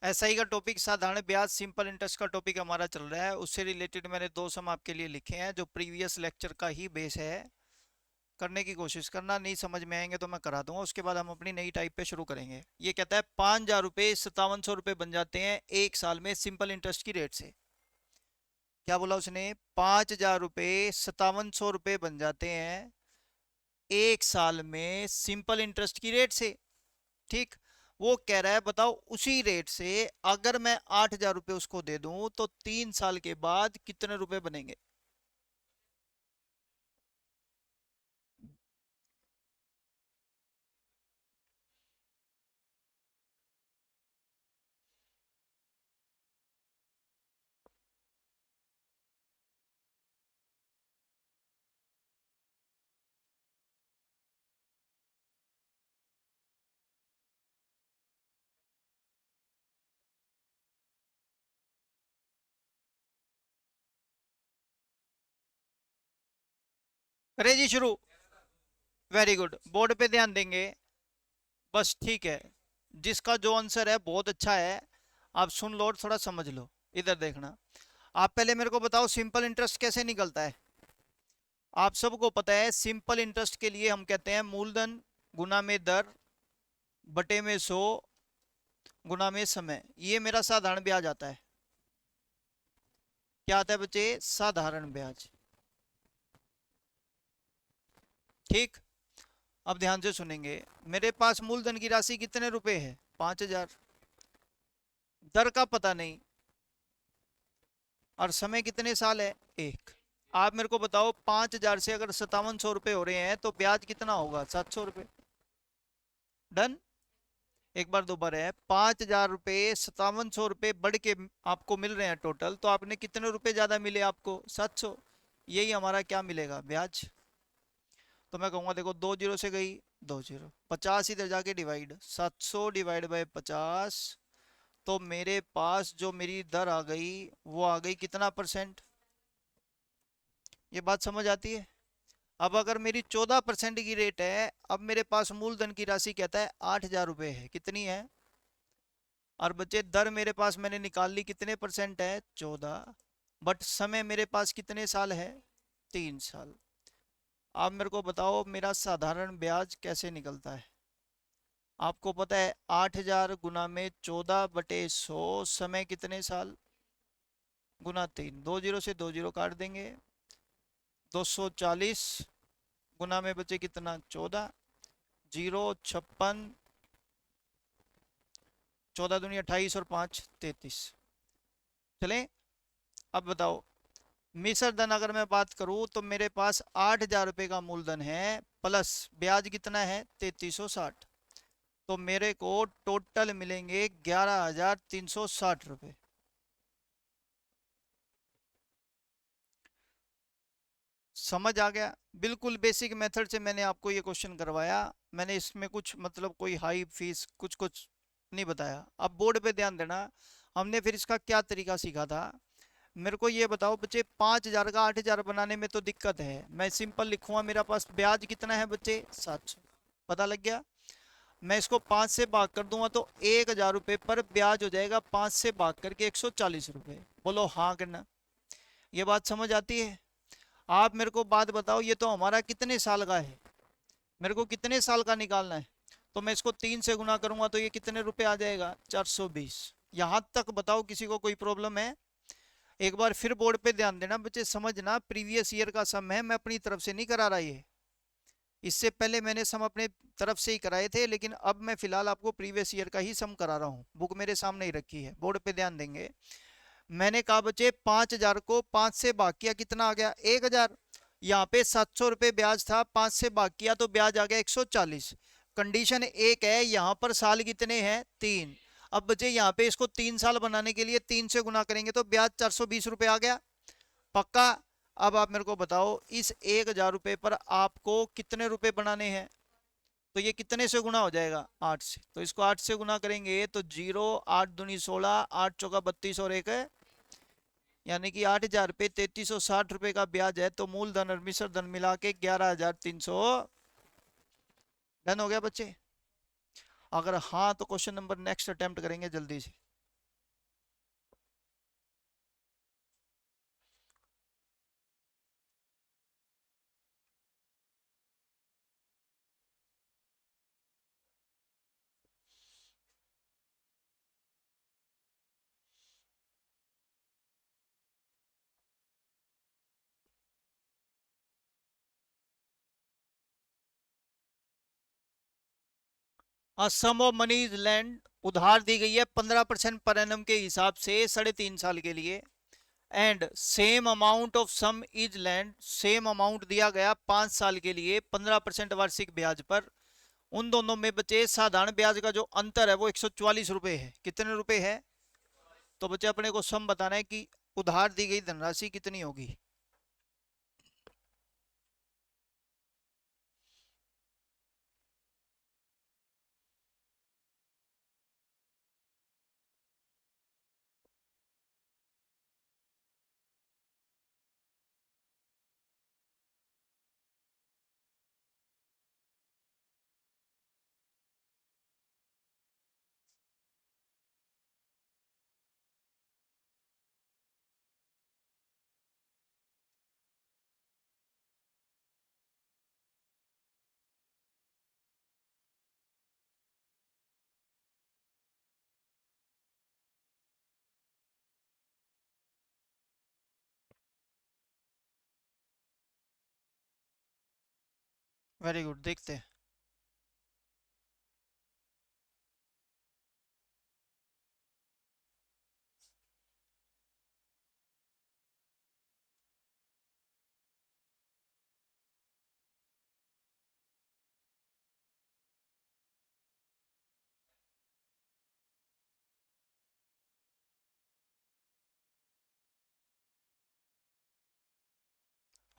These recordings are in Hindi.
एसआई का टॉपिक साधारण ब्याज सिंपल इंटरेस्ट का टॉपिक हमारा चल रहा है। उससे रिलेटेड मैंने दो सम आपके लिए लिखे हैं जो प्रीवियस लेक्चर का ही बेस है। करने की कोशिश करना, नहीं समझ में आएंगे तो मैं करा दूंगा। उसके बाद हम अपनी नई टाइप पे शुरू करेंगे। ये कहता है 5,000 रुपये 5700 रुपये बन जाते हैं एक साल में सिंपल इंटरेस्ट की रेट से। क्या बोला उसने? 5,000 रुपये 5700 रुपये बन जाते हैं एक साल में सिंपल इंटरेस्ट की रेट से। ठीक। वो कह रहा है बताओ उसी रेट से अगर मैं 8,000 रुपये उसको दे दूं तो 3 साल के बाद कितने रुपए बनेंगे। करे जी शुरू। वेरी गुड, बोर्ड पे ध्यान देंगे। बस ठीक है। जिसका जो आंसर है बहुत अच्छा है। आप सुन लो और थोड़ा समझ लो। इधर देखना। आप पहले मेरे को बताओ सिंपल इंटरेस्ट कैसे निकलता है। आप सबको पता है सिंपल इंटरेस्ट के लिए हम कहते हैं मूलधन गुना में दर बटे में 100 गुना में समय। ये मेरा साधारण ब्याज आता है। क्या आता है बच्चे? साधारण ब्याज। ठीक। अब ध्यान से सुनेंगे। मेरे पास मूलधन की राशि कितने रुपए है? 5,000। दर का पता नहीं और समय कितने साल है? एक। आप मेरे को बताओ 5,000 से अगर 5700 रुपये हो रहे हैं तो ब्याज कितना होगा? 700 रुपये। डन। एक बार दोबारा है, 5,000 रुपये 5700 रुपये बढ़ के आपको मिल रहे हैं टोटल, तो आपने कितने रुपए ज्यादा मिले? आपको 700। यही हमारा क्या मिलेगा? ब्याज। तो मैं कहूंगा देखो, 2 जीरो से गई 2 जीरो, 50 इधर जाके डिवाइड, 700 डिवाइड बाय 50। तो मेरे पास जो मेरी दर आ गई वो आ गई कितना परसेंट? ये बात समझ आती है? अब अगर मेरी 14% की रेट है, अब मेरे पास मूलधन की राशि कहता है 8,000 रुपये है। कितनी है? और बच्चे दर मेरे पास मैंने निकाल ली, कितने परसेंट है? 14। बट समय मेरे पास कितने साल है? 3 साल। आप मेरे को बताओ मेरा साधारण ब्याज कैसे निकलता है। आपको पता है 8,000 गुना में 14/100 समय कितने साल? गुना 3। 2 जीरो से 2 जीरो काट देंगे। 240 गुना में बचे कितना? 14। 0 56। 14 दूनी 28 और 5 33। चलें। अब बताओ मिश्र धन अगर मैं बात करूं तो मेरे पास 8,000 रुपये का मूलधन है प्लस ब्याज कितना है? 3360। तो मेरे को टोटल मिलेंगे 11,360 रुपये। समझ आ गया? बिल्कुल बेसिक मेथड से मैंने आपको ये क्वेश्चन करवाया। मैंने इसमें कुछ मतलब कोई हाई फीस कुछ कुछ नहीं बताया। अब बोर्ड पे ध्यान देना। हमने फिर इसका क्या तरीका सीखा था। मेरे को ये बताओ बच्चे, 5,000 का 8,000 बनाने में तो दिक्कत है। मैं सिंपल लिखूंगा, मेरा पास ब्याज कितना है बच्चे? 700। पता लग गया? मैं इसको 5 से भाग कर दूंगा तो 1,000 रुपये पर ब्याज हो जाएगा। 5 से भाग करके 140 रुपये। बोलो हाँ करना। ये बात समझ आती है? आप मेरे को बात बताओ, ये तो हमारा कितने साल का है? मेरे को कितने साल का निकालना है? तो मैं इसको 3 से गुना करूंगा तो ये कितने रुपए आ जाएगा? 420। यहां तक बताओ किसी को कोई प्रॉब्लम है? एक बार फिर बोर्ड पे ध्यान देना बच्चे, समझना प्रीवियस ईयर का सम है, मैं अपनी तरफ से नहीं करा रहा ये। इससे पहले मैंने सम अपने तरफ से ही कराए थे, लेकिन अब मैं फिलहाल आपको प्रीवियस ईयर का ही सम करा रहा हूँ। बुक मेरे सामने ही रखी है, बोर्ड पे ध्यान देंगे। मैंने कहा बच्चे 5,000 को 5 से भाग किया, कितना आ गया? 1,000। यहाँ पे 700 रुपये ब्याज था, 5 से भाग किया तो ब्याज आ गया 140। कंडीशन एक है, यहाँ पर साल कितने हैं? 3। अब बच्चे यहाँ पे इसको 3 साल बनाने के लिए 3 से गुना करेंगे तो ब्याज 420 रुपये आ गया। पक्का? अब आप मेरे को बताओ इस 1,000 रुपये पर आपको कितने रुपए बनाने हैं? तो ये कितने से गुना हो जाएगा? 8 से। तो इसको 8 से गुना करेंगे तो 0 8 दूनी 16, 8 चौका 32 और एक है, यानी कि 8,000 पे 3360 रुपये का ब्याज है। तो मूलधन और मिश्र धन मिला के 11,300। डन हो गया बच्चे? अगर हाँ तो क्वेश्चन नंबर नेक्स्ट अटेम्प्ट करेंगे जल्दी से। सम ऑफ मनी इज लैंड, उधार दी गई है 15% पर एनम के हिसाब से 3.5 साल के लिए। And same amount of sum is land, same amount दिया गया 5 साल के लिए 15% वार्षिक ब्याज पर। उन दोनों में बचे साधारण ब्याज का जो अंतर है वो 144 रुपए है। कितने रुपए है? तो बच्चे अपने को सम बताना है कि उधार दी गई धनराशि कितनी होगी। वेरी गुड, देखते हैं।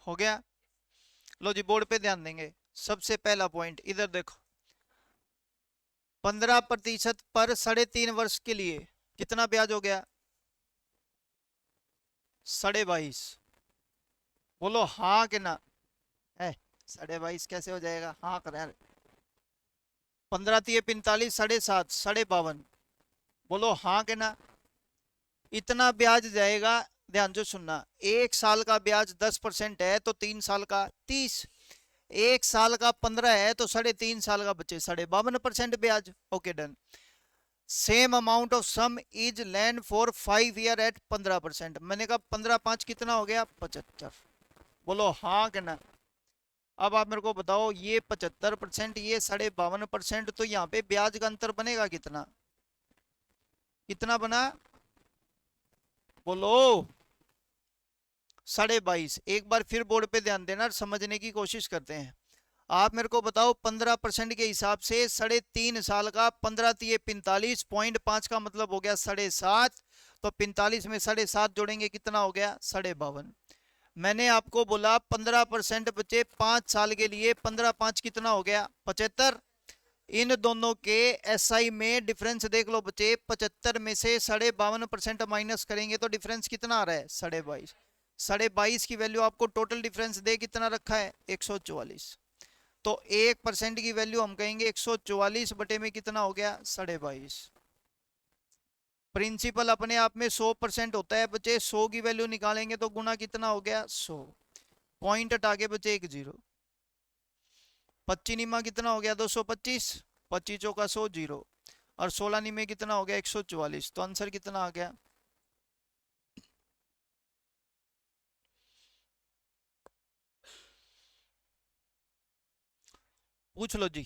हो गया। लो जी, बोर्ड पे ध्यान देंगे। सबसे पहला पॉइंट इधर देखो, 15% पर 3.5 वर्ष के लिए कितना ब्याज हो गया? 22.5। बोलो हाँ कि ना? है 22.5 कैसे हो जाएगा? हाँ कर यार। 15×3 = 45, 7.5, 52। बोलो हाँ कि ना? इतना ब्याज जाएगा। ध्यान से सुनना, 1 साल का ब्याज 10% है तो 3 साल का 30। 1 साल का 15 है तो 3.5 साल का बचे 52% ब्याज। Okay done. Same amount of sum is lend for 5 year at 15%। मैंने कहा 15×5 कितना हो गया? 75। बोलो हाँ कि ना? अब आप मेरे को बताओ, ये 75%, ये 52.5%, तो यहाँ पे ब्याज का अंतर बनेगा कितना? कितना बना? बोलो। 22.5। एक बार फिर बोर्ड पे ध्यान देना और समझने की कोशिश करते हैं। आप मेरे को बताओ, 15% के हिसाब से 3.5 साल का 15×3 = 45, 5 का मतलब हो गया 7.5। तो 45 में 7.5 जोड़ेंगे, कितना हो गया? 52.5। मैंने आपको बोला 15% बचे 5 साल के लिए, 15×5 कितना हो गया? 75। इन दोनों के एसआई में डिफरेंस देख लो बच्चे, 75 में से 52.5% माइनस करेंगे तो डिफरेंस कितना आ रहा है? 22.5। 22.5 की वैल्यू आपको टोटल डिफरेंस दे कितना रखा है? 144। तो 1% की वैल्यू हम कहेंगे 144 बटे में कितना हो गया? 22.5। प्रिंसिपल अपने आप में 100% होता है बच्चे, 100 की वैल्यू निकालेंगे तो गुना कितना हो गया? 100। पॉइंट हटा के बचे एक जीरो। 25 निमा कितना हो गया? 225। 25 चौका 100, जीरो। और 16 निमे कितना हो गया? 144। तो आंसर कितना आ गया? पूछ लो जी।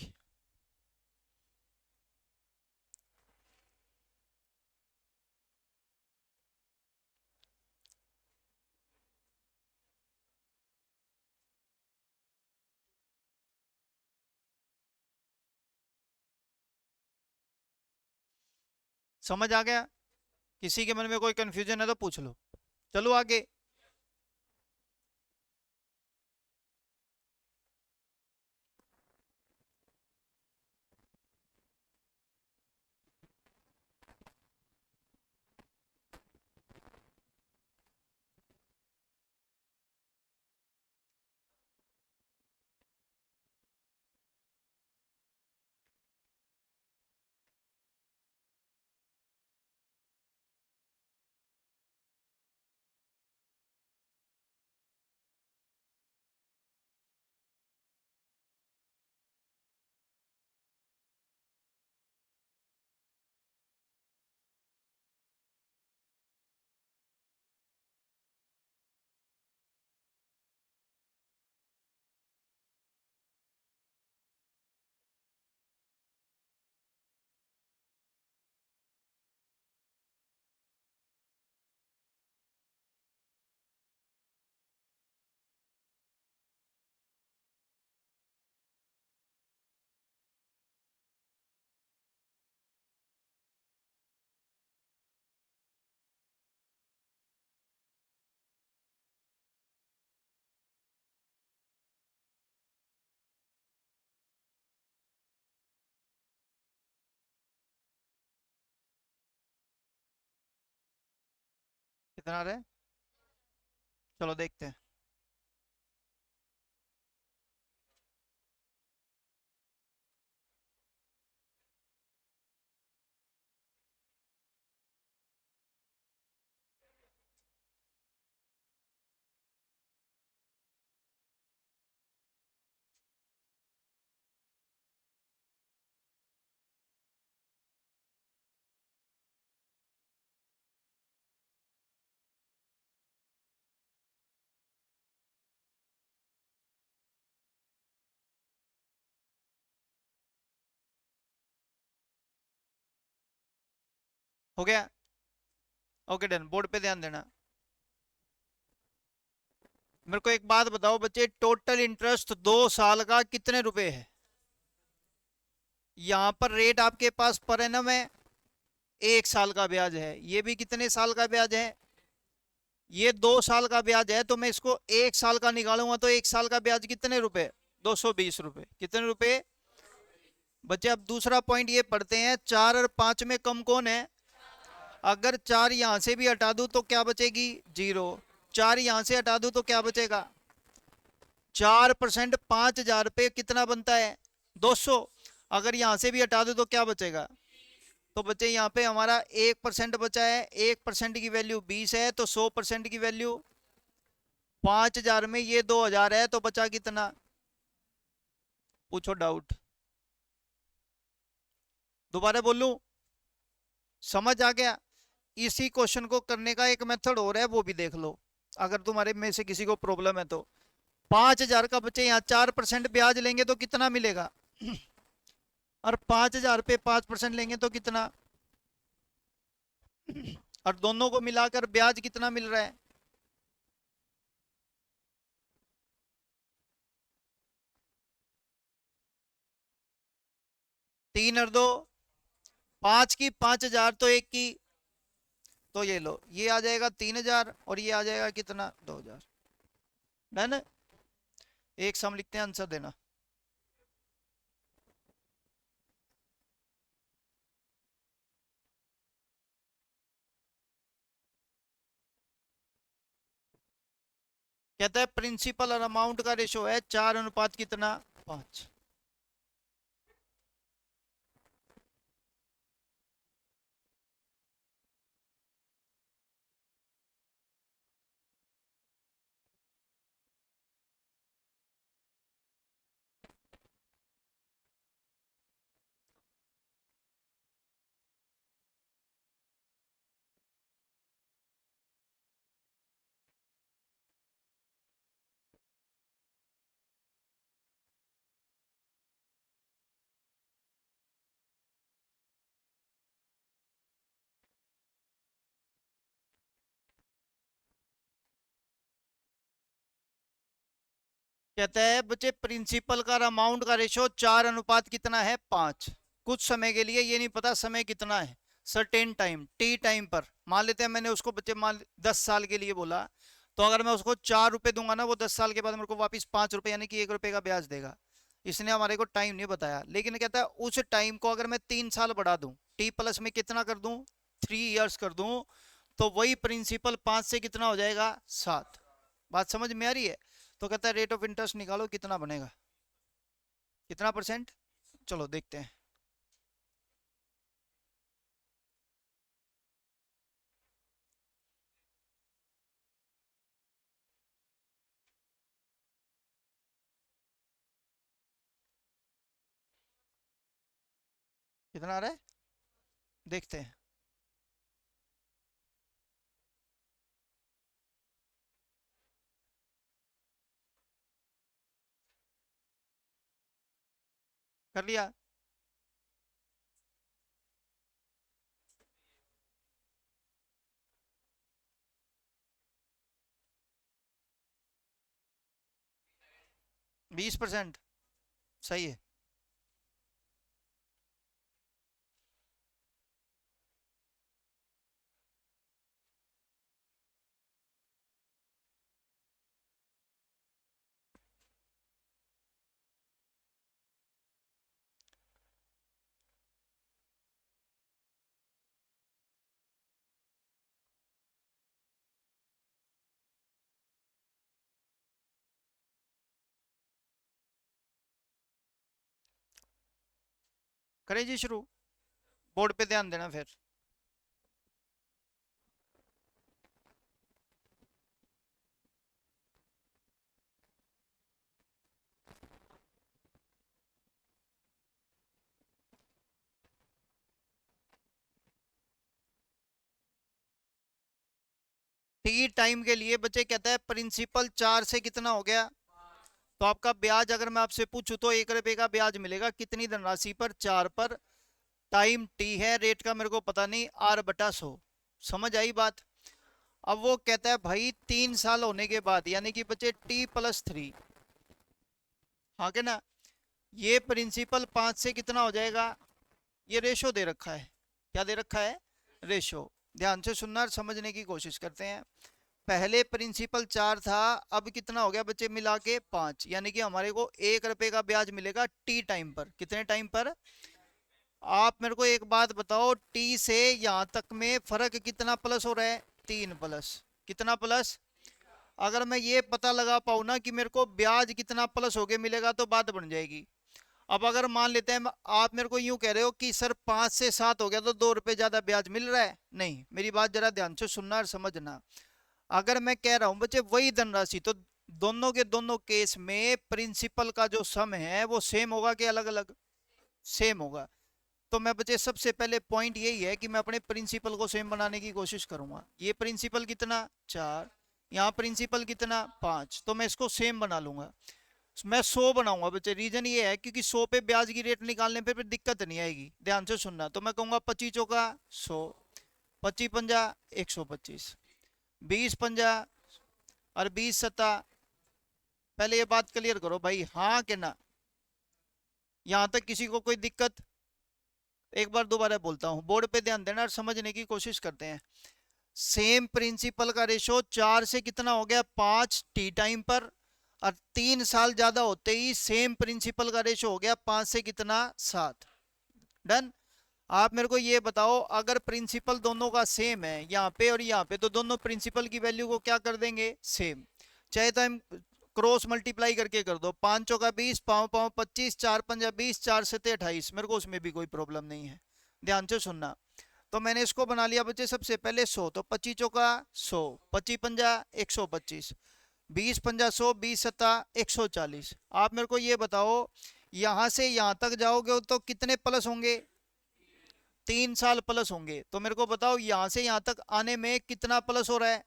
समझ आ गया? किसी के मन में कोई कंफ्यूजन है तो पूछ लो। चलो आगे। कितना आ रहा है? चलो देखते हैं। हो गया? Okay done. बोर्ड पे ध्यान देना। मेरे को एक बात बताओ बच्चे, टोटल इंटरेस्ट 2 साल का कितने रुपए है? यहाँ पर रेट आपके पास पर एनम है, 1 साल का ब्याज है। ये भी कितने साल का ब्याज है? ये 2 साल का ब्याज है। तो मैं इसको 1 साल का निकालूंगा तो 1 साल का ब्याज कितने रुपए? 220 रुपए। कितने रुपए? बच्चे अब दूसरा पॉइंट ये पढ़ते हैं, 4 और 5 में कम कौन है? अगर 4 यहां से भी हटा दूं तो क्या बचेगी? 0। 4 यहां से हटा दूं तो क्या बचेगा? 4%। 5,000 पे कितना बनता है? 200। अगर यहां से भी हटा दूं तो क्या बचेगा? तो बच्चे यहाँ पे हमारा 1% बचा है। 1% की वैल्यू 20 है, तो 100% की वैल्यू 5,000 में ये 2,000 है, तो बचा कितना? पूछो डाउट। दोबारा बोलूं? समझ आ गया? इसी क्वेश्चन को करने का एक मेथड और है, वो भी देख लो, अगर तुम्हारे में से किसी को प्रॉब्लम है तो। 5,000 का बच्चे यहाँ 4% ब्याज लेंगे तो कितना मिलेगा? और 5,000 पे 5% लेंगे तो कितना? और दोनों को मिलाकर ब्याज कितना मिल रहा है? 3 और 2 5 की, 5,000 तो एक की। तो ये लो, ये आ जाएगा 3,000 और ये आ जाएगा कितना? 2,000। डन। एक सम लिखते हैं, आंसर देना। कहता है प्रिंसिपल और अमाउंट का रेशो है 4 अनुपात कितना? 5। कहता है बच्चे प्रिंसिपल का और अमाउंट का रेशो 4 अनुपात कितना है? 5। कुछ समय के लिए, ये नहीं पता समय कितना है, सर्टेन टाइम, टी टाइम पर मान लेते हैं। मैंने उसको बच्चे मान 10 साल के लिए बोला, तो अगर मैं उसको 4 रुपए दूंगा ना, वो 10 साल के बाद मेरे को वापिस 5 रुपए यानी कि 1 रुपए का ब्याज देगा। इसने हमारे को टाइम नहीं बताया, लेकिन कहता है उस टाइम को अगर मैं 3 साल बढ़ा दूं, टी प्लस में कितना कर दूं? 3 इयर्स कर दूं, तो वही प्रिंसिपल 5 से कितना हो जाएगा? 7। बात समझ में आ रही है? तो कहता है रेट ऑफ इंटरेस्ट निकालो, कितना बनेगा? कितना परसेंट? चलो देखते हैं। कितना आ रहा है? देखते हैं। कर लिया? 20%। सही है। करें जी शुरू। बोर्ड पे ध्यान देना फिर। टी टाइम के लिए बच्चे कहता है प्रिंसिपल 4 से कितना हो गया। तो आपका ब्याज अगर मैं आपसे पूछूं तो 1 रुपए का ब्याज मिलेगा कितनी धनराशि पर, 4 पर। टाइम टी है, रेट का मेरे को पता नहीं, R/100। समझ आई बात। अब वो कहता है भाई 3 साल होने के बाद यानी कि बच्चे T+3। हाँ के ना। ये प्रिंसिपल 5 से कितना हो जाएगा। ये रेशो दे रखा है। क्या दे रखा है। रेशो। ध्यान से सुनना और समझने की कोशिश करते हैं। पहले प्रिंसिपल 4 था, अब कितना हो गया बच्चे मिला के 5, यानी कि हमारे को 1 रुपए का ब्याज मिलेगा टी टाइम पर। कितने टाइम पर। आप मेरे को एक बात बताओ, टी से यहां तक में फर्क कितना प्लस हो रहा है। 3 प्लस। कितना प्लस। अगर मैं ये पता लगा पाऊँ ना कि मेरे को ब्याज कितना प्लस होके मिलेगा तो बात बन जाएगी। अब अगर मान लेते हैं आप मेरे को यूं कह रहे हो कि सर 5 से 7 हो गया तो 2 रुपए ज्यादा ब्याज मिल रहा है, नहीं, मेरी बात जरा ध्यान से सुनना और समझना। अगर मैं कह रहा हूं बच्चे वही धनराशि, तो दोनों के दोनों केस में प्रिंसिपल का जो सम है वो सेम होगा कि अलग अलग। सेम होगा। तो मैं बच्चे सबसे पहले पॉइंट यही है कि मैं अपने प्रिंसिपल को सेम बनाने की कोशिश करूंगा। ये प्रिंसिपल कितना 4, यहाँ प्रिंसिपल कितना 5, तो मैं इसको सेम बना लूंगा। मैं 100 बनाऊंगा बच्चे, रीजन ये है क्योंकि 100 पे ब्याज की रेट निकालने पे फिर दिक्कत नहीं आएगी। ध्यान से सुनना, तो मैं कहूंगा 25 चौका 100, 25 पंजा 125, 20 पंजा और 20 सत्ता। पहले ये बात क्लियर करो भाई, हाँ के ना। यहां तक किसी को कोई दिक्कत। एक बार दोबारा बोलता हूँ, बोर्ड पे ध्यान देना और समझने की कोशिश करते हैं। सेम प्रिंसिपल का रेशो 4 से कितना हो गया 5 टी टाइम पर, और 3 साल ज्यादा होते ही सेम प्रिंसिपल का रेशो हो गया 5 से कितना 7। डन। आप मेरे को ये बताओ, अगर प्रिंसिपल दोनों का सेम है यहाँ पे और यहाँ पे, तो दोनों प्रिंसिपल की वैल्यू को क्या कर देंगे सेम। चाहे तो हम क्रॉस मल्टीप्लाई करके कर दो, 5 चौका 20, पाँव पाँव 25, 4 पंजा 20, 4 सत्ते 28, मेरे को उसमें भी कोई प्रॉब्लम नहीं है। ध्यान से सुनना। तो मैंने इसको बना लिया बच्चे सबसे पहले 100, तो 25 चौका 100, 25 पंजा 125, 20 पंजा 100, 20 सत्ता 140। आप मेरे को ये बताओ, यहां से यहां तक जाओगे तो कितने प्लस होंगे। 3 साल प्लस होंगे। तो मेरे को बताओ यहां से यहां तक आने में कितना प्लस हो रहा है।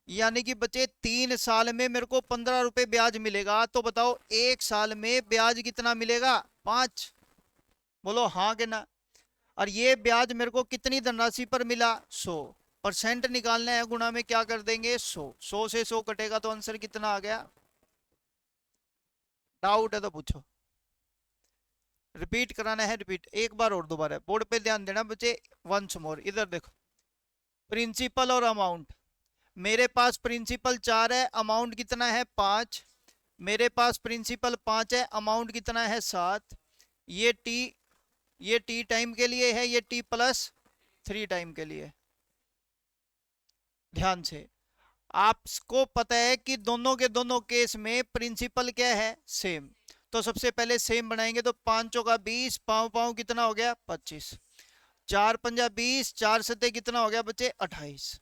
यानी कि बच्चे 3 साल में मेरे को 15 रुपए ब्याज मिलेगा, तो बताओ 1 साल में ब्याज कितना मिलेगा 5। बोलो हाँ के ना। और ये ब्याज मेरे को कितनी धनराशि पर मिला 100। % निकालना है, गुणा में क्या कर देंगे 100, 100 से 100 कटेगा तो आंसर कितना आ गया। डाउट है तो पूछो। रिपीट कराना है, रिपीट एक बार और दोबारा बोर्ड पे ध्यान देना बच्चे। वंस मोर इधर देखो, प्रिंसिपल और अमाउंट। मेरे पास प्रिंसिपल 4 है, अमाउंट कितना है 5। मेरे पास प्रिंसिपल 5 है, अमाउंट कितना है 7। ये टी, ये टी टाइम के लिए है, ये T+3 टाइम के लिए। ध्यान से। आपको पता है कि दोनों के दोनों केस में प्रिंसिपल क्या है सेम। तो सबसे पहले सेम बनाएंगे, तो 5 का 20, पाँव पाँव कितना हो गया 25, 4 पंजा 20, 4 सत्ते कितना हो गया बच्चे 28।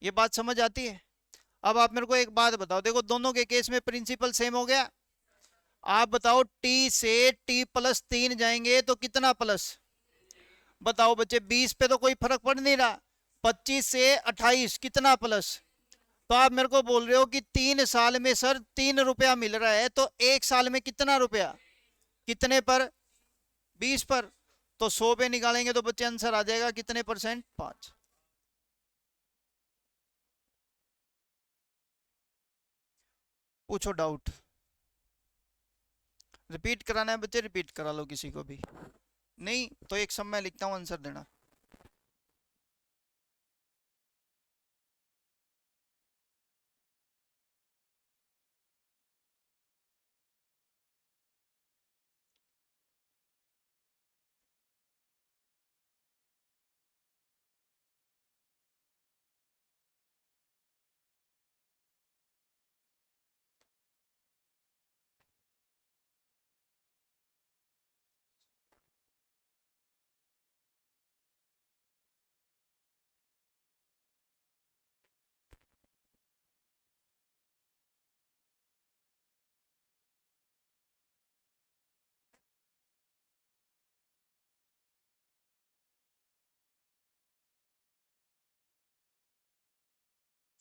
ये बात समझ आती है। अब आप मेरे को एक बात बताओ, देखो दोनों के केस में प्रिंसिपल सेम हो गया। आप बताओ टी से T+3 जाएंगे तो कितना प्लस। बताओ बच्चे, 20 पे तो कोई फर्क पड़ नहीं रहा। 25 से 28 कितना प्लस। तो आप मेरे को बोल रहे हो कि 3 साल में सर 3 रुपया मिल रहा है, तो 1 साल में कितना रुपया। कितने पर 20 पर। तो 100 पे निकालेंगे तो बच्चे आंसर आ जाएगा कितने %, 5। पूछो डाउट। रिपीट कराना है बच्चे, रिपीट करा लो किसी को भी। नहीं तो एक सब मैं लिखता हूँ आंसर देना।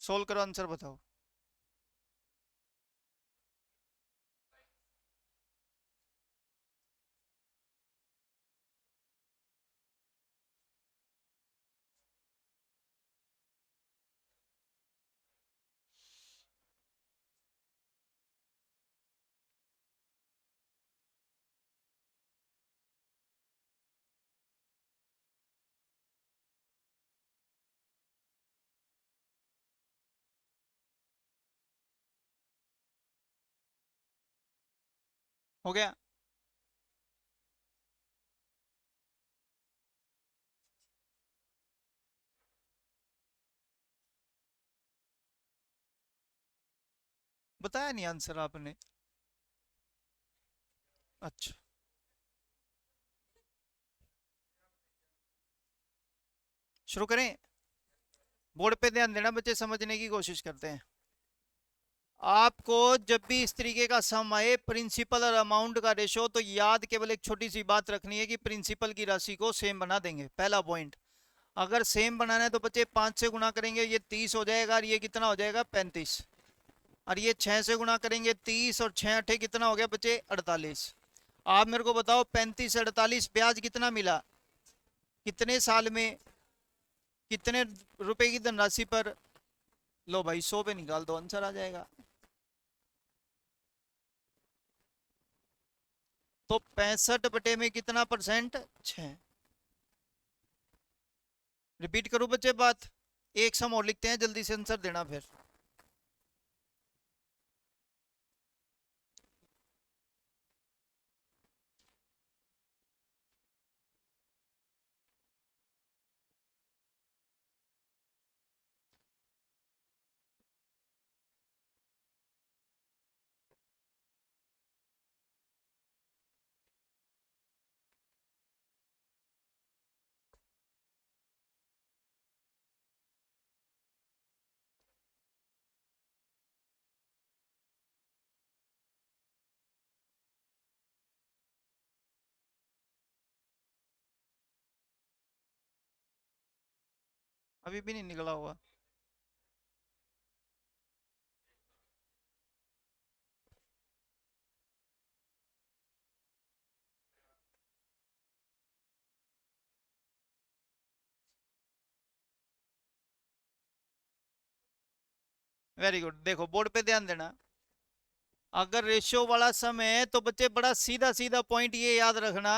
सोल्व करो, आंसर बताओ। हो गया। बताया नहीं आंसर आपने। अच्छा, शुरू करें। बोर्ड पे ध्यान देना बच्चे, समझने की कोशिश करते हैं। आपको जब भी इस तरीके का सम आए, प्रिंसिपल और अमाउंट का रेशो, तो याद केवल एक छोटी सी बात रखनी है कि प्रिंसिपल की राशि को सेम बना देंगे, पहला पॉइंट। अगर सेम बनाना है तो बच्चे 5 से गुणा करेंगे, ये 30 हो जाएगा, और ये कितना हो जाएगा 35। और ये 6 से गुणा करेंगे 30, और 6 अठे कितना हो गया बच्चे 48। आप मेरे को बताओ 35 से 48 ब्याज कितना मिला, कितने साल में, कितने रुपए की धनराशि पर। लो भाई 100 पे निकाल दो, आंसर आ जाएगा। तो 65 बटे में कितना परसेंट, 6। रिपीट करूं बच्चे बात, एक सम और लिखते हैं, जल्दी से आंसर देना फिर। अभी भी नहीं निकला हुआ। वेरी गुड, देखो बोर्ड पे ध्यान देना। अगर रेशियो वाला सम है तो बच्चे बड़ा सीधा सीधा पॉइंट ये याद रखना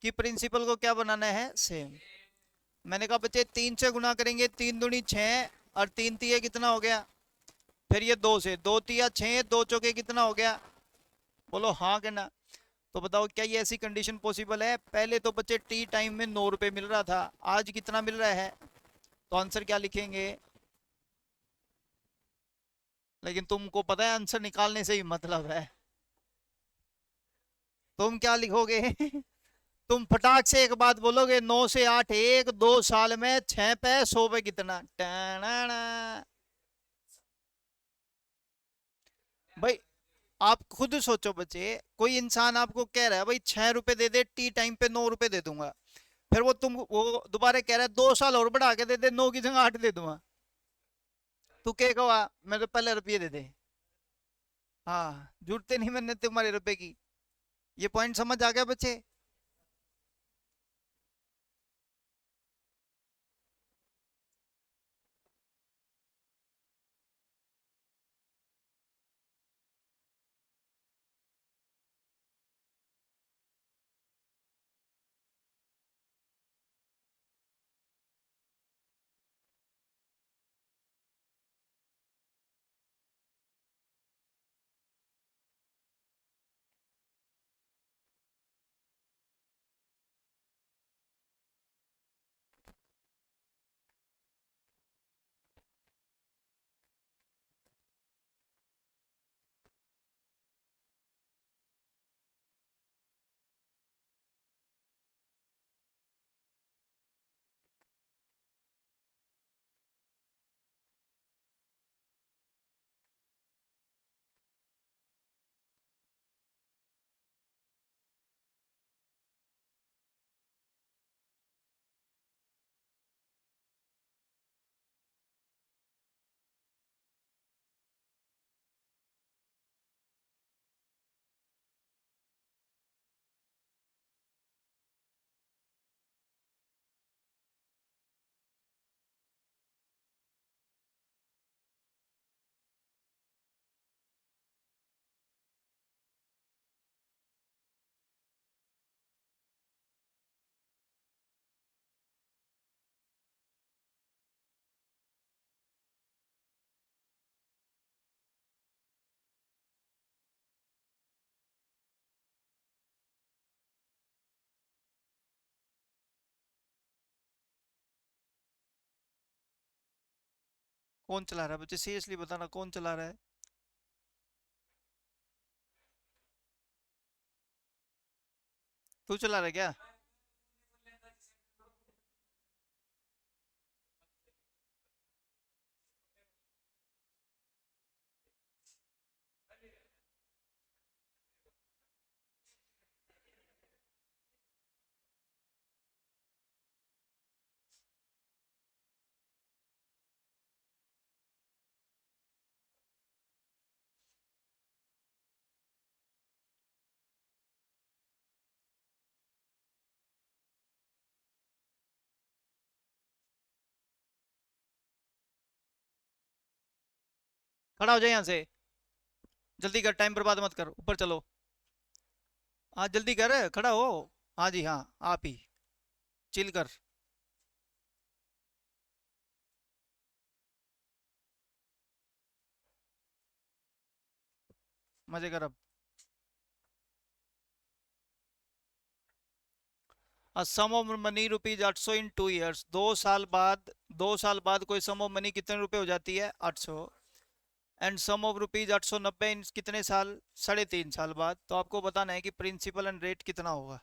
कि प्रिंसिपल को क्या बनाना है, सेम। मैंने कहा बच्चे 3 से गुणा करेंगे, 3 दूनी 6, और 3 तिये कितना हो गया, फिर ये 2 से, 2 तिया 6, 2 चौके कितना हो गया, बोलो हाँ के ना। तो बताओ क्या ये ऐसी कंडीशन पॉसिबल है, पहले तो बच्चे टी टाइम में 9 रुपए मिल रहा था, आज कितना मिल रहा है, तो आंसर क्या लिखेंगे। लेकिन तुमको पता है आंसर निकालने से ही मतलब है, तुम क्या लिखोगे तुम फटाक से एक बात बोलोगे, 9 से 8, 1 2 साल में 6 पे 100 पे कितना, टाणाणा। भाई आप खुद सोचो बच्चे, कोई इंसान आपको कह रहा है भाई 6 रुपए दे दे, टी टाइम पे 9 रुपए दे दूंगा, फिर वो तुम वो दोबारा कह रहा है 2 साल और बढ़ा के दे दे, 9 की जगह 8 दे दूंगा, तू क्या कहा, मेरे पहले रुपये दे दे। हाँ, जुड़ते नहीं मैंने तुम्हारे रुपए की। ये पॉइंट समझ आ गया बच्चे। कौन चला रहा है बच्चे, सीरियसली बताना कौन चला रहा है? तू चला रहा है क्या? खड़ा हो जाए यहाँ से, जल्दी कर, टाइम बर्बाद मत कर, ऊपर चलो। हाँ जल्दी कर, खड़ा हो। हाँ जी हाँ, आप ही। चिल कर। मजे कर अब। Sum of money rupees 800 in 2 years, 2 साल बाद, 2 साल बाद कोई सम ऑफ मनी कितने रुपए हो जाती है? 800। एंड सम ऑफ रुपीज 890 इन कितने साल? 3.5 साल बाद। तो आपको बताना है कि प्रिंसिपल एंड रेट कितना होगा।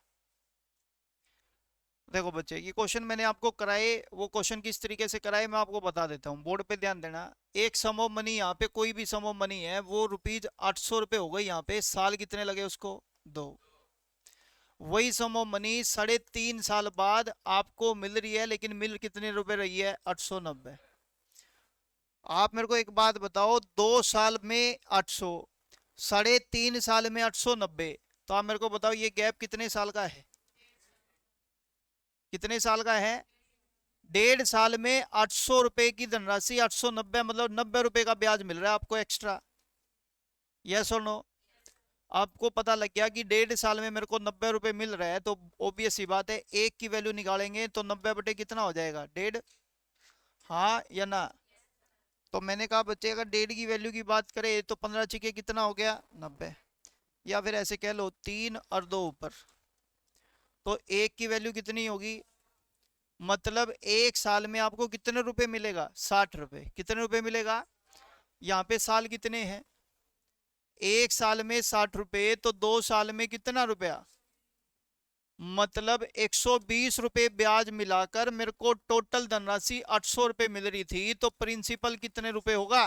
देखो बच्चे, ये क्वेश्चन मैंने आपको कराए, वो क्वेश्चन किस तरीके से कराए मैं आपको बता देता हूँ, बोर्ड पे ध्यान देना। एक सम ऑफ मनी, यहाँ पे कोई भी सम ऑफ मनी है, वो रुपीज 800 हो गई, यहाँ पे साल कितने लगे उसको? 2। वही सम ऑफ मनी 3.5 साल बाद आपको मिल रही है, लेकिन मिल कितने रुपए रही है? 890। आप मेरे को एक बात बताओ, 2 साल में 800, 3.5 साल में 890, तो आप मेरे को बताओ ये गैप कितने साल का है? कितने साल का है? 1.5 साल में 800 रुपए की धनराशि, 890 मतलब 90 रुपए का ब्याज मिल रहा है आपको एक्स्ट्रा। यस और नो? आपको पता लग गया कि 1.5 साल में मेरे को 90 रुपए मिल रहा है, तो ओबियस सी बात है, एक की वैल्यू निकालेंगे तो 90 बटे कितना हो जाएगा? 1.5। हाँ या ना? तो मैंने कहा बच्चे, अगर 1.5 की वैल्यू की बात करें तो 15 छिके कितना हो गया? 90। या फिर ऐसे कह लो, 3 और 2 ऊपर, तो एक की वैल्यू कितनी होगी? मतलब 1 साल में आपको कितने रुपए मिलेगा? 60 रुपए। कितने रुपए मिलेगा? यहाँ पे साल कितने हैं? 1 साल में 60 रुपए, तो 2 साल में कितना रुपया? मतलब 120 रुपए ब्याज मिलाकर मेरे को टोटल धनराशि 800 रुपए मिल रही थी, तो प्रिंसिपल कितने रुपए होगा?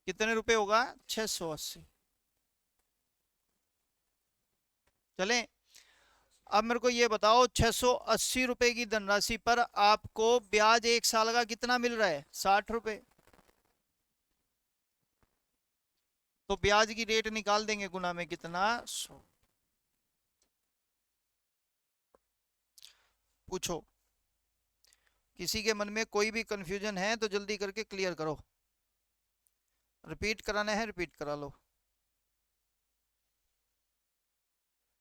कितने रुपए होगा? 680। चलें? अब मेरे को ये बताओ, 680 रुपए की धनराशि पर आपको ब्याज 1 साल का कितना मिल रहा है? 60 रुपए। तो ब्याज की रेट निकाल देंगे, गुना में कितना? 100। पूछो। किसी के मन में कोई भी कंफ्यूजन है तो जल्दी करके क्लियर करो। रिपीट कराना है, रिपीट करा लो।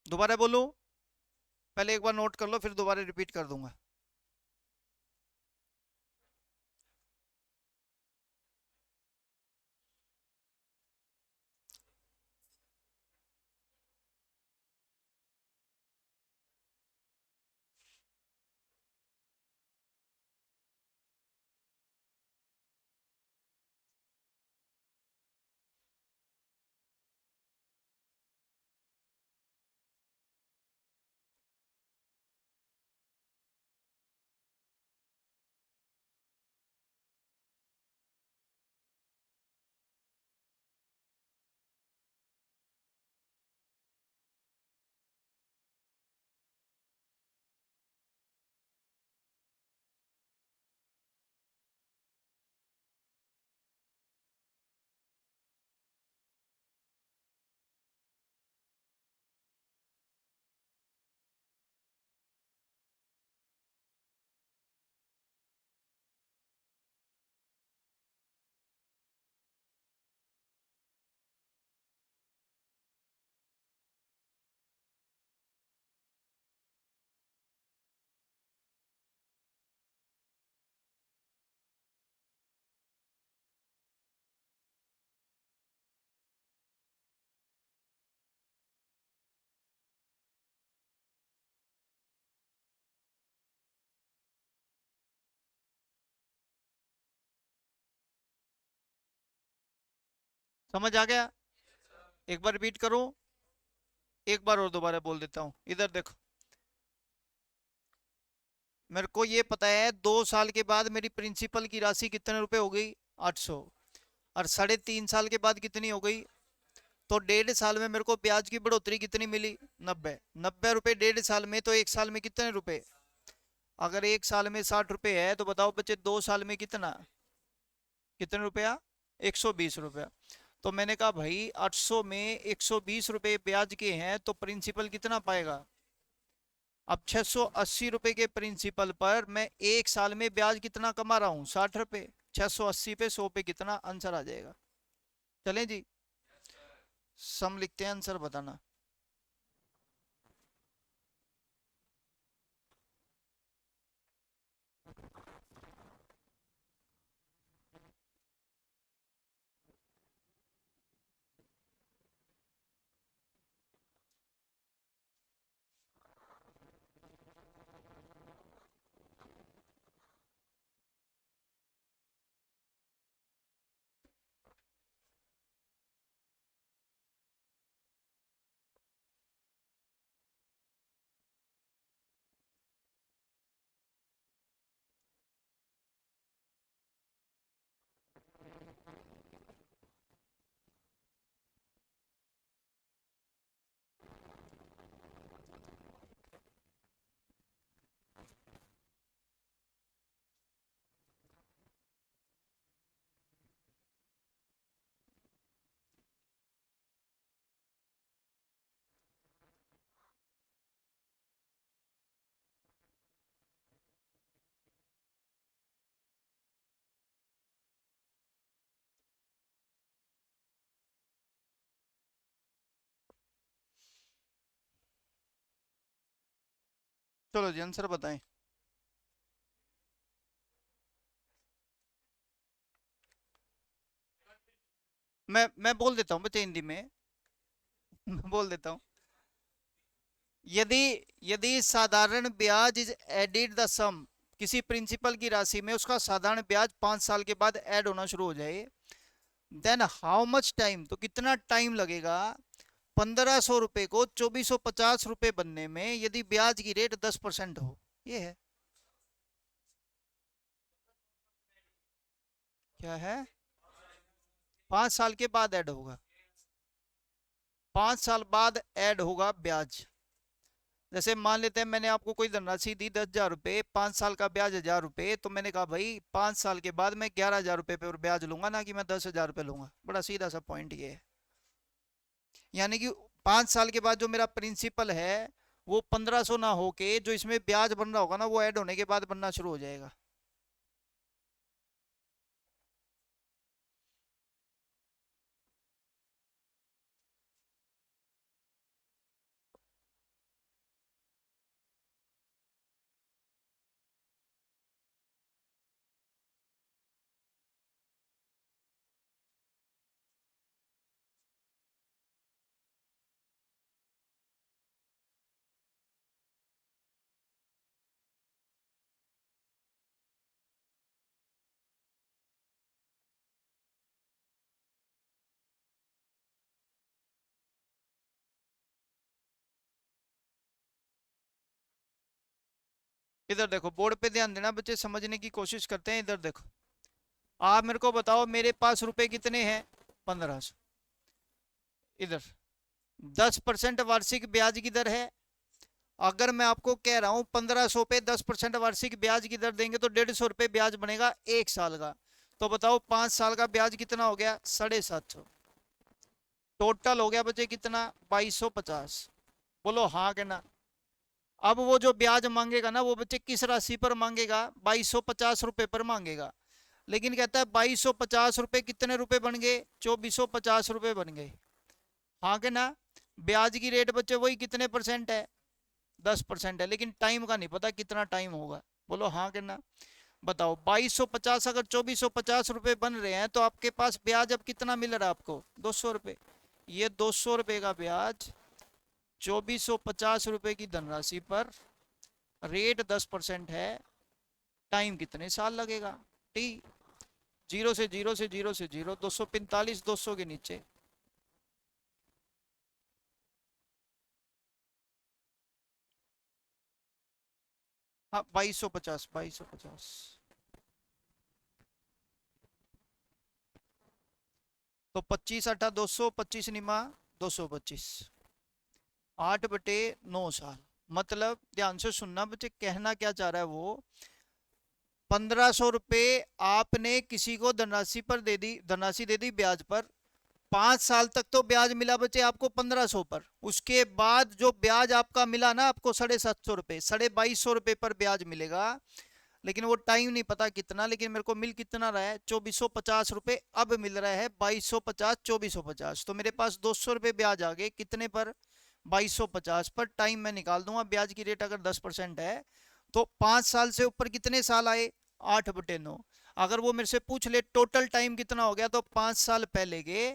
दोबारा बोलूं? पहले एक बार नोट कर लो, फिर दोबारा रिपीट कर दूंगा। समझ आ गया? एक बार रिपीट करूं? एक बार और दोबारा बोल देता हूं, इधर देखो। मेरे को ये पता है 2 साल के बाद मेरी प्रिंसिपल की राशि कितने रुपए हो गई? 800। और 3.5 साल के बाद कितनी हो गई? तो 1.5 साल में मेरे को ब्याज की बढ़ोतरी कितनी मिली? 90। 90 रुपए 1.5 साल में, तो 1 साल में कितने रुपए? अगर 1 साल में 60 रुपए है तो बताओ बच्चे 2 साल में कितना? कितने रुपया? 120 रुपया। तो मैंने कहा भाई 800 में 120 रुपए ब्याज के हैं तो प्रिंसिपल कितना पाएगा? अब 680 रुपए के प्रिंसिपल पर मैं 1 साल में ब्याज कितना कमा रहा हूँ? 60 रुपए। 680 पे 100 पे कितना? आंसर आ जाएगा। चलें जी, सम लिखते हैं, आंसर बताना। चलो जी, आंसर बताएं। मैं बोल देता हूँ बच्चे हिंदी में। मैं बोल देता हूँ। यदि यदि साधारण ब्याज इज एडिड द सम, किसी प्रिंसिपल की राशि में उसका साधारण ब्याज 5 साल के बाद ऐड होना शुरू हो जाए, देन हाउ मच टाइम, तो कितना टाइम लगेगा 1500 रुपए को 2450 रुपए बनने में यदि ब्याज की रेट 10% हो? ये है। क्या है? 5 साल के बाद ऐड होगा। 5 साल बाद ऐड होगा ब्याज। जैसे मान लेते हैं मैंने आपको कोई धनराशि दी 10,000 रुपए, 5 साल का ब्याज 1,000 रुपए, तो मैंने कहा भाई 5 साल के बाद मैं 11,000 रुपए पे और ब्याज लूंगा, ना कि मैं 10,000 रुपए लूंगा। बड़ा सीधा सा पॉइंट ये है। यानी कि 5 साल के बाद जो मेरा प्रिंसिपल है वो 1500 ना होके जो इसमें ब्याज बन रहा होगा ना, वो ऐड होने के बाद बनना शुरू हो जाएगा। इधर देखो, बोर्ड पे ध्यान देना बच्चे, समझने की कोशिश करते हैं। इधर देखो, आप मेरे को बताओ मेरे पास रुपए कितने हैं? 1500। इधर 10% वार्षिक ब्याज की दर है। अगर मैं आपको कह रहा हूं 1500 पे 10% वार्षिक ब्याज की दर देंगे तो 150 रुपए ब्याज बनेगा 1 साल का। तो बताओ 5 साल का ब्याज कितना हो गया? 750। टोटल हो गया बच्चे कितना? 2250। बोलो हाँ के ना। अब वो जो ब्याज मांगेगा ना, वो बच्चे किस राशि पर मांगेगा? 2250 रुपए पर मांगेगा। लेकिन कहता है 2250 रुपए कितने रुपए बन गए? 2450 रुपए बन गए। हाँ के ना? ब्याज की रेट बच्चे वही कितने परसेंट है? 10% है, लेकिन टाइम का नहीं पता कितना टाइम होगा। बोलो हाँ के ना? बताओ 2250 अगर 2450 रुपए बन रहे हैं तो आपके पास ब्याज अब कितना मिल रहा है आपको? 200 रुपए। ये 200 रुपए का ब्याज 2450 रुपए की धनराशि पर, रेट 10% है, टाइम कितने साल लगेगा? टी। जीरो से जीरो से जीरो से जीरो, 245 200 के नीचे। हाँ 2250, 2250। तो 25 अट्ठा 200, 25 निमा 225, 8/9 साल। मतलब ध्यान से सुनना बच्चे, कहना क्या चाह रहा है वो, 1500 रुपये आपने किसी को धनराशि पर दे दी, धनराशि दे दी ब्याज पर। 5 साल तक तो ब्याज मिला बच्चे आपको 1500 पर। उसके बाद जो ब्याज आपका मिला ना आपको 750 रुपये, 2250 रुपये पर ब्याज मिलेगा। लेकिन वो टाइम नहीं पता कितना, लेकिन मेरे को मिल कितना रहा है, 2450 रुपये अब मिल रहा है, 2250 2450। तो मेरे पास 200 रुपये ब्याज आ गए, कितने पर, 2250 पर। टाइम मैं निकाल दूंगा, ब्याज की रेट अगर 10% है तो 5 साल से ऊपर कितने साल आए, 8/9। अगर वो मेरे से पूछ ले टोटल टाइम कितना हो गया, तो 5 साल पहले के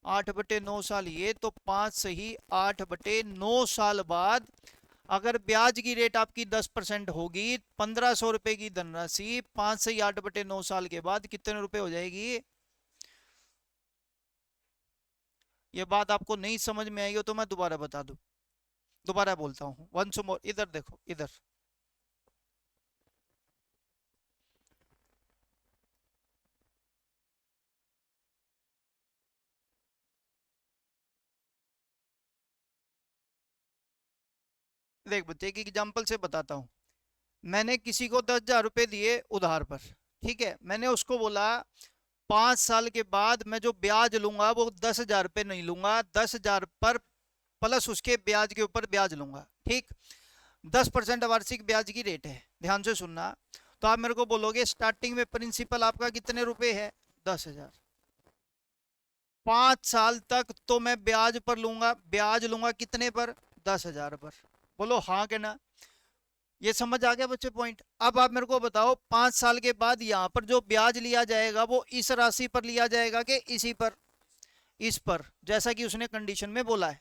8/9 साल ये, तो 5 से ही 8/9 साल बाद अगर ब्याज की रेट आपकी 10% होगी, 1500 रुपए की धनराशि 5 से 8/9 साल के बाद कितने रुपए हो जाएगी। ये बात आपको नहीं समझ में आई हो तो मैं दोबारा बता दूं, दोबारा बोलता हूँ, वंस मोर। इधर देखो, इधर देख बच्चे, एक एग्जाम्पल से बताता हूँ। मैंने किसी को 10,000 रुपए दिए उधार पर, ठीक है। मैंने उसको बोला 5 साल के बाद मैं जो ब्याज लूंगा वो 10,000 रुपये नहीं लूंगा, 10,000 पर प्लस उसके ब्याज के ऊपर ब्याज लूंगा, ठीक। 10% वार्षिक ब्याज की रेट है, ध्यान से सुनना। तो आप मेरे को बोलोगे स्टार्टिंग में प्रिंसिपल आपका कितने रुपए है, 10,000। 5 साल तक तो मैं ब्याज पर लूंगा, ब्याज लूंगा कितने पर, 10,000 पर। बोलो हाँ के ना। ये समझ आ गया बच्चे पॉइंट। अब आप मेरे को बताओ 5 साल के बाद यहाँ पर जो ब्याज लिया जाएगा वो इस राशि पर लिया जाएगा कि इसी पर, इस पर, जैसा कि उसने कंडीशन में बोला है।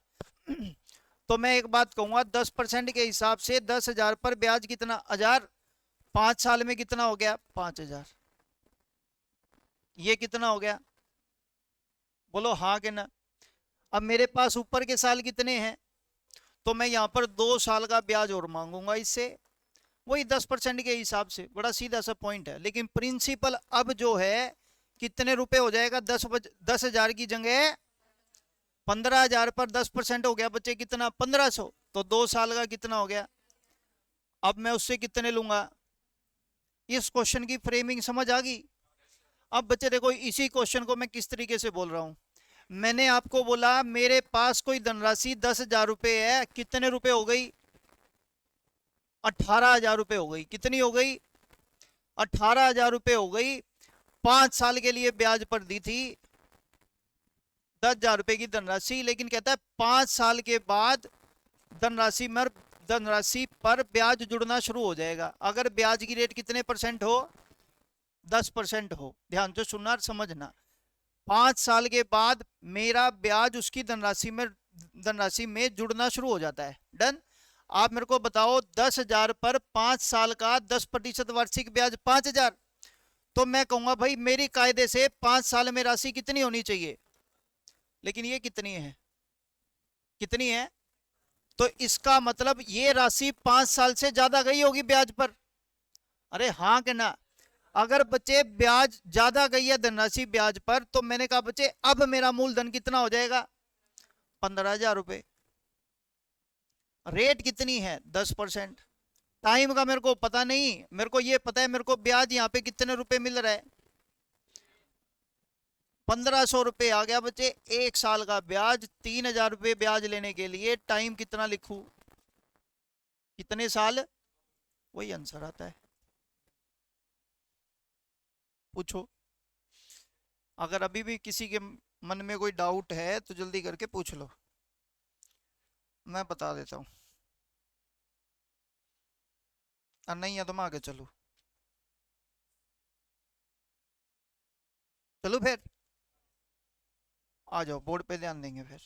तो मैं एक बात कहूंगा, 10% के हिसाब से 10,000 पर ब्याज कितना, 1000। 5 साल में कितना हो गया, 5,000। ये कितना हो गया, बोलो हाँ के ना। अब मेरे पास ऊपर के साल कितने हैं, तो मैं यहाँ पर 2 साल का ब्याज और मांगूंगा इससे, वही 10% के हिसाब से। बड़ा सीधा सा पॉइंट है। लेकिन प्रिंसिपल अब जो है कितने रुपए हो जाएगा, 10,000 की जगह 15,000 पर 10% हो गया बच्चे कितना, 1500। तो 2 साल का कितना हो गया। अब मैं उससे कितने लूंगा। इस क्वेश्चन की फ्रेमिंग समझ आ गई। अब बच्चे देखो, इसी क्वेश्चन को मैं किस तरीके से बोल रहा हूं। मैंने आपको बोला मेरे पास कोई धनराशि 10,000 रुपए है, कितने रुपए हो गई, 18,000 रुपए हो गई। कितनी हो गई, 18,000 रुपए हो गई। 5 साल के लिए ब्याज पर दी थी 10,000 रुपए की धनराशि, लेकिन कहता है 5 साल के बाद धनराशि पर ब्याज जुड़ना शुरू हो जाएगा अगर ब्याज की रेट कितने परसेंट हो, 10% हो। ध्यान से सुनना और समझना। 5 साल के बाद मेरा ब्याज उसकी धनराशि में जुड़ना शुरू हो जाता है। डन। आप मेरे को बताओ 10,000 पर 5 साल का 10% वार्षिक ब्याज 5,000। तो मैं कहूंगा भाई मेरी कायदे से 5 साल में राशि कितनी होनी चाहिए, लेकिन ये कितनी है, कितनी है। तो इसका मतलब ये राशि 5 साल से ज्यादा गई होगी ब्याज पर। अरे हाँ कि ना। अगर बच्चे ब्याज ज्यादा गई है धनराशि ब्याज पर, तो मैंने कहा बच्चे अब मेरा मूलधन कितना हो जाएगा, 15,000 रुपए। रेट कितनी है, 10%। टाइम का मेरे को पता नहीं, मेरे को ये पता है मेरे को ब्याज यहाँ पे कितने रुपए मिल रहा है, 1,500 रुपये आ गया बच्चे। 1 साल का ब्याज, 3,000 रुपये ब्याज लेने के लिए टाइम कितना लिखूं, कितने साल, वही आंसर आता है। पूछो। अगर अभी भी किसी के मन में कोई डाउट है तो जल्दी करके पूछ लो, मैं बता देता हूँ। और नहीं है तो मैं आगे चलूँ, चलो फिर आ जाओ, बोर्ड पे ध्यान देंगे फिर।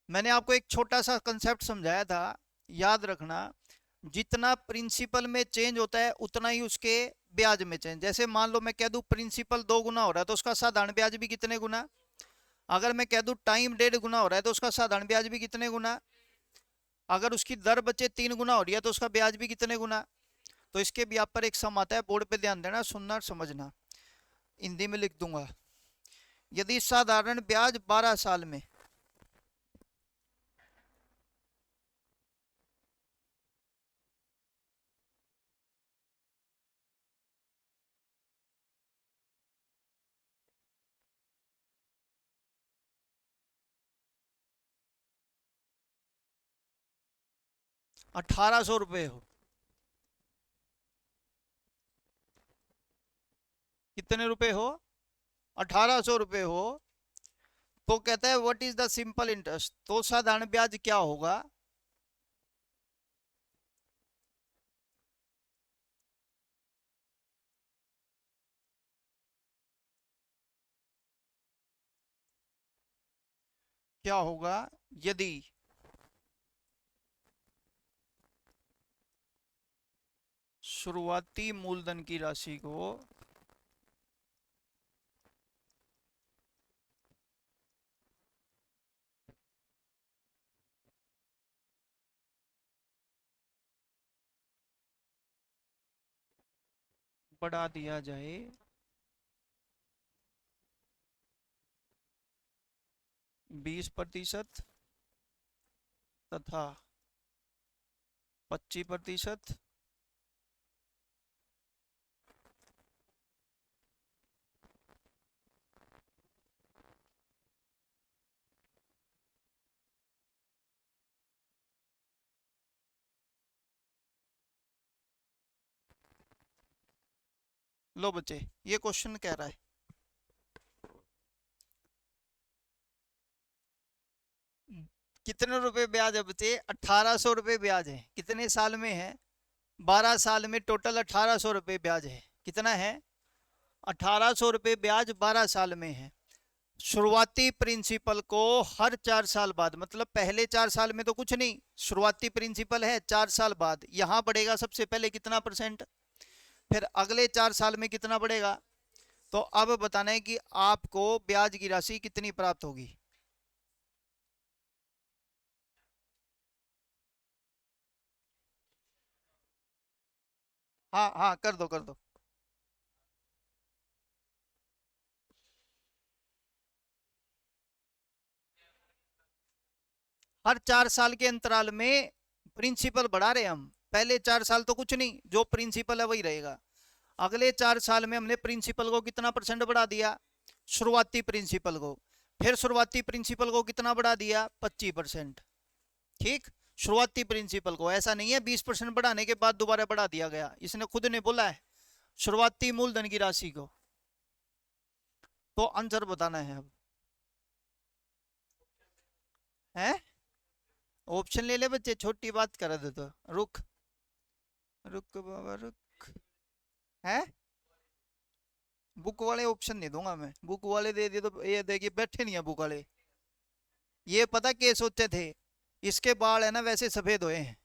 मैंने आपको एक छोटा सा कंसेप्ट समझाया था, याद रखना। जितना प्रिंसिपल में चेंज होता है उतना ही उसके ब्याज में चेंज। जैसे मान लो मैं कह दूं प्रिंसिपल 2 गुना हो रहा है तो उसका साधारण ब्याज भी कितने गुना। अगर मैं कह दूं टाइम 1.5 गुना हो रहा है तो उसका साधारण ब्याज भी कितने गुना। अगर उसकी दर बचे 3 गुना हो रही है तो उसका ब्याज भी कितने गुना। तो इसके भी आप पर एक सम आता है, बोर्ड पे ध्यान देना, सुनना और समझना। हिंदी में लिख दूंगा। यदि साधारण ब्याज 12 साल में 1800 रुपये हो। कितने रुपए हो। 1800 रुपये हो। तो कहता है what is the simple interest, तो साधारण ब्याज क्या होगा। क्या होगा यदि शुरुआती मूलधन की राशि को बढ़ा दिया जाए 20% तथा 25%। लो बच्चे, ये क्वेश्चन कह रहा है कितने रुपए ब्याज है बच्चे। 1800 रुपये ब्याज है। कितने साल में है। 12 साल में टोटल 1800 रुपये ब्याज है। कितना है। 1800 रुपये ब्याज 12 साल में है। शुरुआती प्रिंसिपल को हर 4 साल बाद, मतलब पहले 4 साल में तो कुछ नहीं, शुरुआती प्रिंसिपल है, 4 साल बाद यहां बढ़ेगा सबसे पहले कितना परसेंट, फिर अगले 4 साल में कितना बढ़ेगा। तो अब बताना है कि आपको ब्याज की राशि कितनी प्राप्त होगी। हाँ हाँ, कर दो कर दो। हर 4 साल के अंतराल में प्रिंसिपल बढ़ा रहे हम। पहले 4 साल तो कुछ नहीं, जो प्रिंसिपल है वही रहेगा। अगले 4 साल में हमने प्रिंसिपल को कितना परसेंट बढ़ा दिया, शुरुआती प्रिंसिपल को। फिर शुरुआती प्रिंसिपल को कितना बढ़ा दिया, 25%। ठीक। शुरुआती प्रिंसिपल को, ऐसा नहीं है 20% बढ़ाने के बाद दोबारा बढ़ा दिया गया, इसने खुद ने बोला है शुरुआती मूलधन की राशि को। तो आंसर बताना है अब। है। ऑप्शन ले ले बच्चे, छोटी बात कर दे तो। रुक रुक बाबा रुक। है। बुक वाले ऑप्शन नहीं दूंगा मैं, बुक वाले दे दिए तो ये देखिए बैठे नहीं है बुक वाले। ये पता क्या सोचे थे, इसके बाल है ना वैसे सफेद हुए हैं।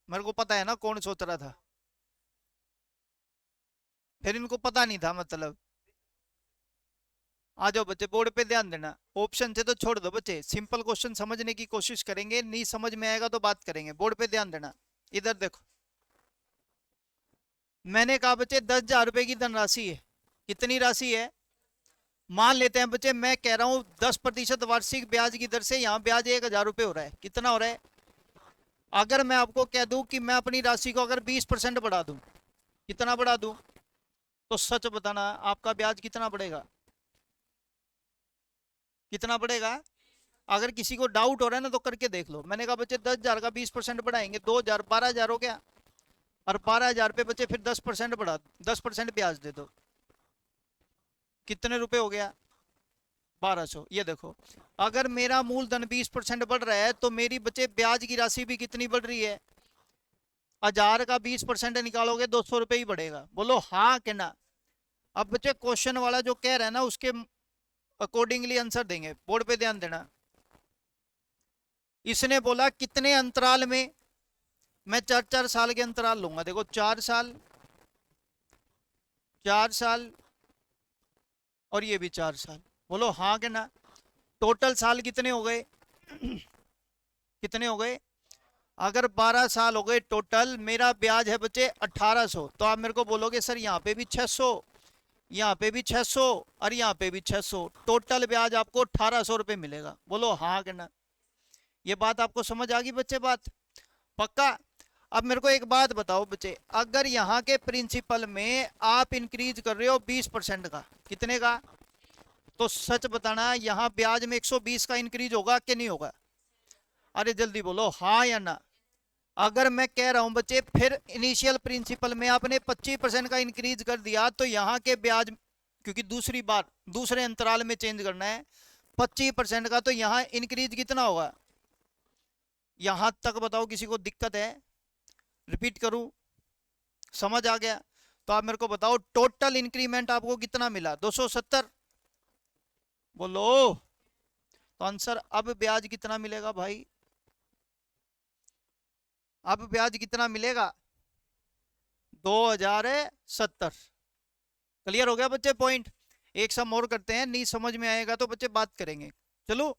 मेरे को पता है ना कौन सोच रहा था। फिर इनको पता नहीं था मतलब। आ जाओ बच्चे, बोर्ड पे ध्यान देना। ऑप्शन से तो छोड़ दो बच्चे, सिंपल क्वेश्चन समझने की कोशिश करेंगे, नहीं समझ में आएगा तो बात करेंगे। बोर्ड पे ध्यान देना। इधर देखो, मैंने कहा बच्चे 10,000 रुपए की धनराशि है। कितनी राशि है। मान लेते हैं बच्चे, मैं कह रहा हूँ 10% वार्षिक ब्याज की दर से यहाँ ब्याज 1,000 रुपये हो रहा है। कितना हो रहा है। अगर मैं आपको कह दूं कि मैं अपनी राशि को अगर 20% बढ़ा दूं, कितना बढ़ा दूं, तो सच बताना आपका ब्याज कितना बढ़ेगा। कितना बढ़ेगा। अगर किसी को डाउट हो रहा है ना तो करके देख लो। मैंने कहा बच्चे 10,000 का 20% बढ़ाएंगे, 2,000, 12,000 हो गया। और 12,000 पे बच्चे फिर 10% बढ़ा, 10% ब्याज दे दो, कितने रुपए हो गया, 1,200। ये देखो, अगर मेरा मूलधन 20% बढ़ रहा है तो मेरी बच्चे ब्याज की राशि भी कितनी बढ़ रही है। 1,000 का 20% निकालोगे 200 रुपये ही बढ़ेगा। बोलो हाँ कि ना। अब बच्चे क्वेश्चन वाला जो कह रहा है ना उसके अकॉर्डिंगली आंसर देंगे। बोर्ड पे ध्यान देना। इसने बोला कितने अंतराल में, मैं 4 4 साल के अंतराल लूंगा, देखो 4 साल, 4 साल और ये भी 4 साल। बोलो हाँ कि ना। टोटल साल कितने हो गए? कितने हो गए? अगर 12 साल हो गए टोटल, मेरा ब्याज है बच्चे 1800, तो आप मेरे को बोलोगे सर यहाँ पे भी 600, यहाँ पे भी 600 और यहाँ पे भी 600, टोटल ब्याज आपको 1800 रुपये मिलेगा। बोलो हाँ कि ना। ये बात आपको समझ आ गई बच्चे? बात पक्का? अब मेरे को एक बात बताओ बच्चे, अगर यहाँ के प्रिंसिपल में आप इंक्रीज कर रहे हो 20% का, कितने का? तो सच बताना, यहाँ ब्याज में 120 का इंक्रीज होगा कि नहीं होगा? अरे जल्दी बोलो हाँ या ना। अगर मैं कह रहा हूं बच्चे फिर इनिशियल प्रिंसिपल में आपने 25% का इंक्रीज कर दिया, तो यहाँ के ब्याज, क्योंकि दूसरी बार दूसरे अंतराल में चेंज करना है 25% का, तो यहाँ इंक्रीज कितना होगा? यहां तक बताओ किसी को दिक्कत है? रिपीट करूं? समझ आ गया? तो आप मेरे को बताओ टोटल इंक्रीमेंट आपको कितना मिला? 270। बोलो। तो आंसर अब ब्याज कितना मिलेगा भाई? अब ब्याज कितना मिलेगा? 2070। क्लियर हो गया बच्चे पॉइंट? एक सम और करते हैं, नहीं समझ में आएगा तो बच्चे बात करेंगे। चलो।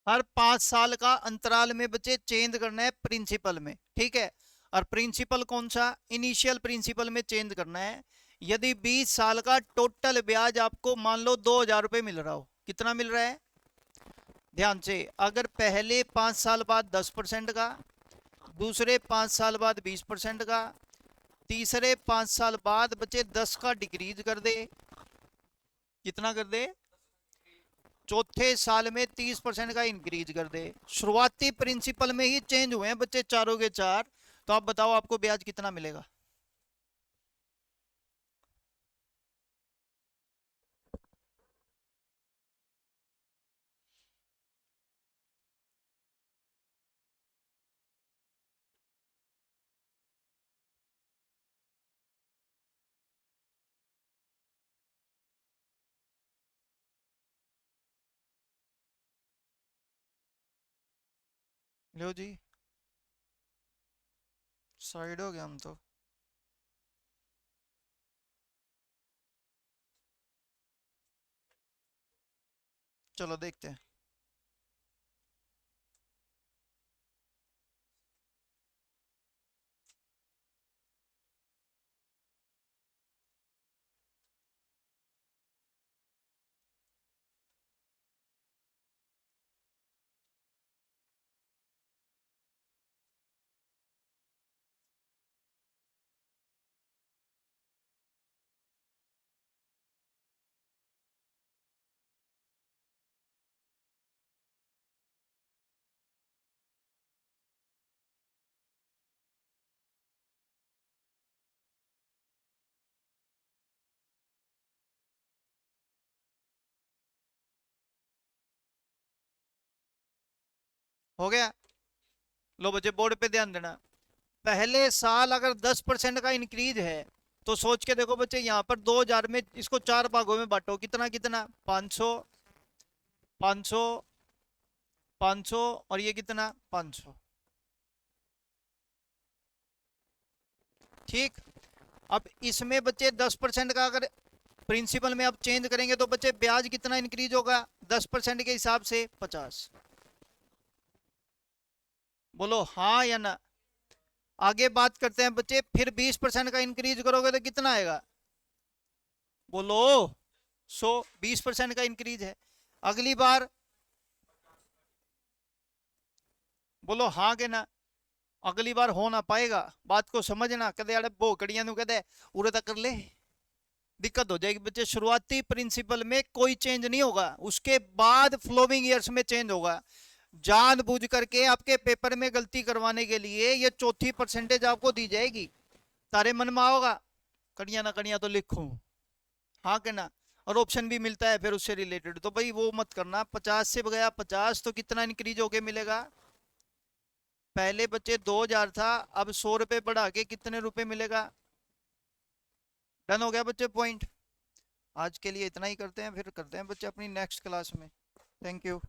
हर 5 साल का अंतराल में बच्चे चेंज करना है प्रिंसिपल में, ठीक है? और प्रिंसिपल कौन सा? इनिशियल प्रिंसिपल में चेंज करना है। यदि 20 साल का टोटल ब्याज आपको मान लो 2000 रुपये मिल रहा हो, कितना मिल रहा है? ध्यान से, अगर पहले 5 साल बाद 10% का, दूसरे 5 साल बाद 20% का, तीसरे 5 साल बाद बच्चे 10 का डिक्रीज कर दे, कितना कर दे? चौथे साल में 30% का इंक्रीज कर दे। शुरुआती प्रिंसिपल में ही चेंज हुए हैं बच्चे चारों के चार। तो आप बताओ आपको ब्याज कितना मिलेगा? लो जी, साइड हो गया हम तो। चलो देखते हैं। हो गया? लो बच्चे बोर्ड पे ध्यान देना। पहले साल अगर 10% का इंक्रीज है, तो सोच के देखो बच्चे, यहाँ पर 2000 में इसको 4 भागों में बांटो, कितना कितना? 500, 500, 500 और ये कितना? 500। ठीक। अब इसमें बच्चे 10% का अगर प्रिंसिपल में आप चेंज करेंगे, तो बच्चे ब्याज कितना इंक्रीज होगा 10% के हिसाब से? 50। बोलो हाँ या ना। आगे बात करते हैं बच्चे, फिर 20% का इंक्रीज करोगे तो कितना आएगा? बोलो। 100। 20% का इंक्रीज है। अगली बार बोलो हाँ के ना। अगली बार हो ना पाएगा, बात को समझना। कदे अड़े भोकड़िया नु कदे उरे तक कर ले, दिक्कत हो जाएगी बच्चे। शुरुआती प्रिंसिपल में कोई चेंज नहीं होगा, उसके बाद फ्लोविंग ईयर्स में चेंज होगा। जानबूझ करके आपके पेपर में गलती करवाने के लिए ये चौथी परसेंटेज आपको दी जाएगी। तारे मन में आओगा, कड़िया ना कड़िया तो लिखूं, हाँ के ना। और ऑप्शन भी मिलता है फिर उससे रिलेटेड, तो भाई वो मत करना। 50 से गया 50, तो कितना इंक्रीज होके मिलेगा? पहले बच्चे 2000 था, अब 100 रुपये बढ़ा के कितने रुपए मिलेगा? डन हो गया बच्चे पॉइंट। आज के लिए इतना ही करते हैं, फिर करते हैं बच्चे अपनी नेक्स्ट क्लास में। Thank you.